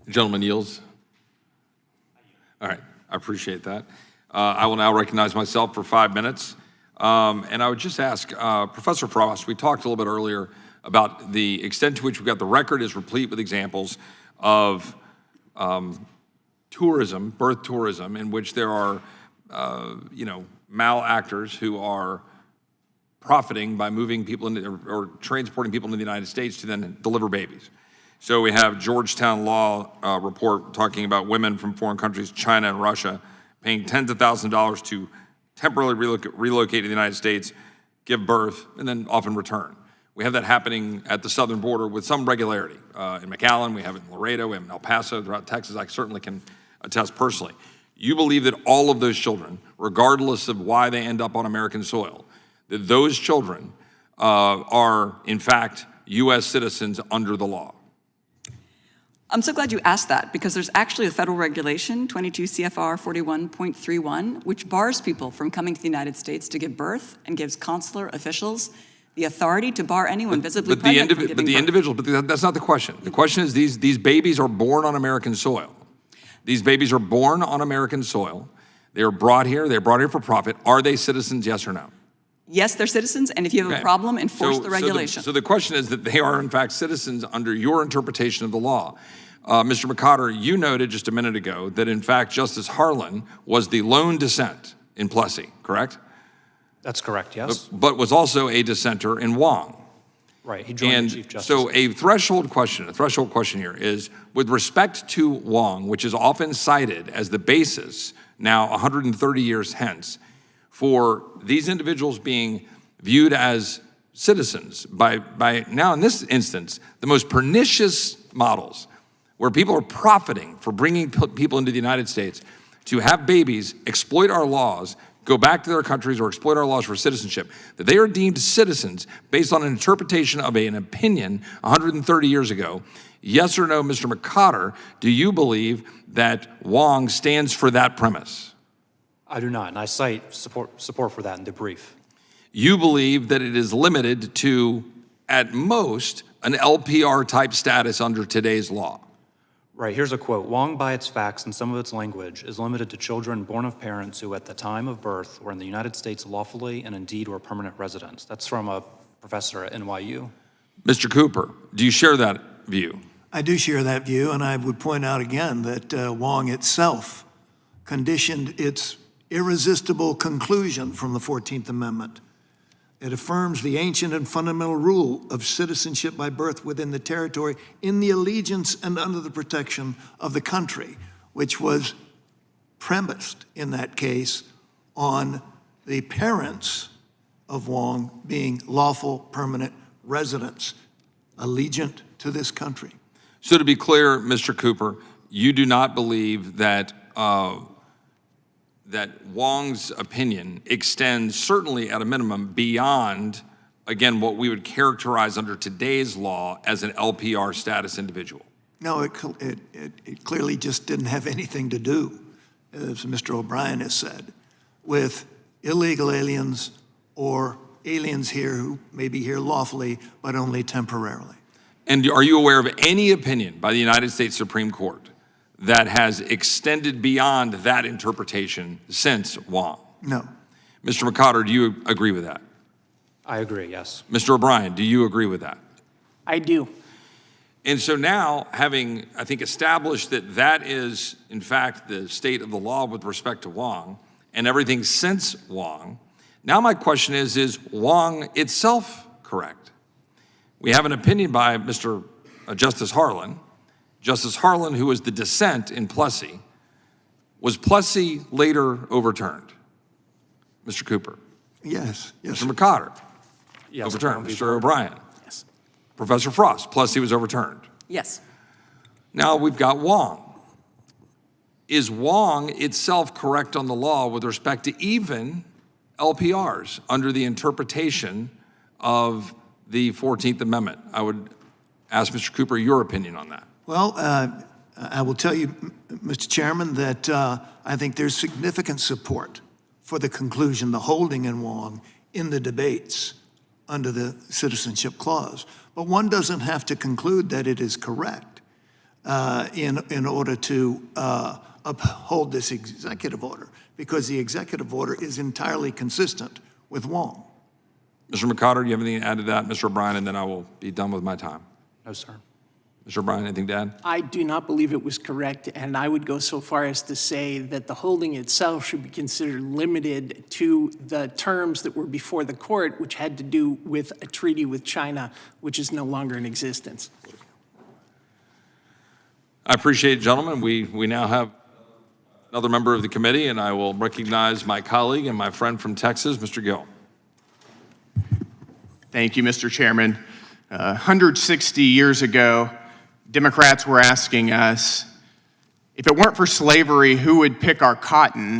The gentleman yields. All right, I appreciate that. I will now recognize myself for 5 minutes. And I would just ask, Professor Frost, we talked a little bit earlier about the extent to which we've got the record is replete with examples of tourism, birth tourism, in which there are, malactors who are profiting by moving people into, or transporting people into the United States to then deliver babies. So we have Georgetown Law report talking about women from foreign countries, China and Russia, paying tens of thousands of dollars to temporarily relocate to the United States, give birth, and then often return. We have that happening at the southern border with some regularity. In McAllen, we have it in Laredo, we have it in El Paso, throughout Texas. I certainly can attest personally. You believe that all of those children, regardless of why they end up on American soil, that those children are, in fact, U.S. citizens under the law? I'm so glad you asked that, because there's actually a federal regulation, 22 CFR 41.31, which bars people from coming to the United States to give birth and gives consular officials the authority to bar anyone visibly pregnant from giving birth. But that's not the question. The question is these babies are born on American soil. These babies are born on American soil. They are brought here. They're brought here for profit. Are they citizens, yes or no? Yes, they're citizens, and if you have a problem, enforce the regulation. So the question is that they are, in fact, citizens under your interpretation of the law. Mr. McCotter, you noted just a minute ago that, in fact, Justice Harlan was the lone dissent in Plessy, correct? That's correct, yes. But was also a dissenter in Wong. Right, he joined the Chief Justice. So a threshold question here is, with respect to Wong, which is often cited as the basis, now 130 years hence, for these individuals being viewed as citizens by now in this instance, the most pernicious models, where people are profiting for bringing people into the United States to have babies, exploit our laws, go back to their countries or exploit our laws for citizenship, that they are deemed citizens based on an interpretation of an opinion 130 years ago. Yes or no, Mr. McCotter, do you believe that Wong stands for that premise? I do not, and I cite support for that in the brief. You believe that it is limited to, at most, an LPR type status under today's law? Right, here's a quote. Wong, by its facts and some of its language, is limited to children born of parents who at the time of birth were in the United States lawfully and indeed were permanent residents. That's from a professor at NYU. Mr. Cooper, do you share that view? I do share that view, and I would point out again that Wong itself conditioned its irresistible conclusion from the 14th Amendment. It affirms the ancient and fundamental rule of citizenship by birth within the territory in the allegiance and under the protection of the country, which was premised in that case on the parents of Wong being lawful permanent residents, allegiant to this country. So to be clear, Mr. Cooper, you do not believe that that Wong's opinion extends, certainly at a minimum, beyond, again, what we would characterize under today's law as an LPR status individual? No, it clearly just didn't have anything to do, as Mr. O'Brien has said, with illegal aliens or aliens here who may be here lawfully, but only temporarily. And are you aware of any opinion by the United States Supreme Court that has extended beyond that interpretation since Wong? No. Mr. McCotter, do you agree with that? I agree, yes. Mr. O'Brien, do you agree with that? I do. And so now, having, I think, established that that is, in fact, the state of the law with respect to Wong and everything since Wong, now my question is Wong itself correct? We have an opinion by Mr. Justice Harlan. Justice Harlan, who was the dissent in Plessy, was Plessy later overturned? Mr. Cooper? Yes. Mr. McCotter? Yes, overturned. Mr. O'Brien? Yes. Professor Frost? Plessy was overturned. Yes. Now we've got Wong. Is Wong itself correct on the law with respect to even LPRs under the interpretation of the 14th Amendment? I would ask Mr. Cooper your opinion on that. Well, I will tell you, Mr. Chairman, that I think there's significant support for the conclusion, the holding in Wong, in the debates under the Citizenship Clause. But one doesn't have to conclude that it is correct. in order to uphold this executive order, because the executive order is entirely consistent with Wong. Mr. McCotter, do you have anything to add to that? Mr. O'Brien, and then I will be done with my time. No, sir. Mr. O'Brien, anything to add? I do not believe it was correct, and I would go so far as to say that the holding itself should be considered limited to the terms that were before the court, which had to do with a treaty with China, which is no longer in existence. I appreciate it, gentlemen. We now have another member of the committee, and I will recognize my colleague and my friend from Texas, Mr. Gill. Thank you, Mr. Chairman. 160 years ago, Democrats were asking us, if it weren't for slavery, who would pick our cotton?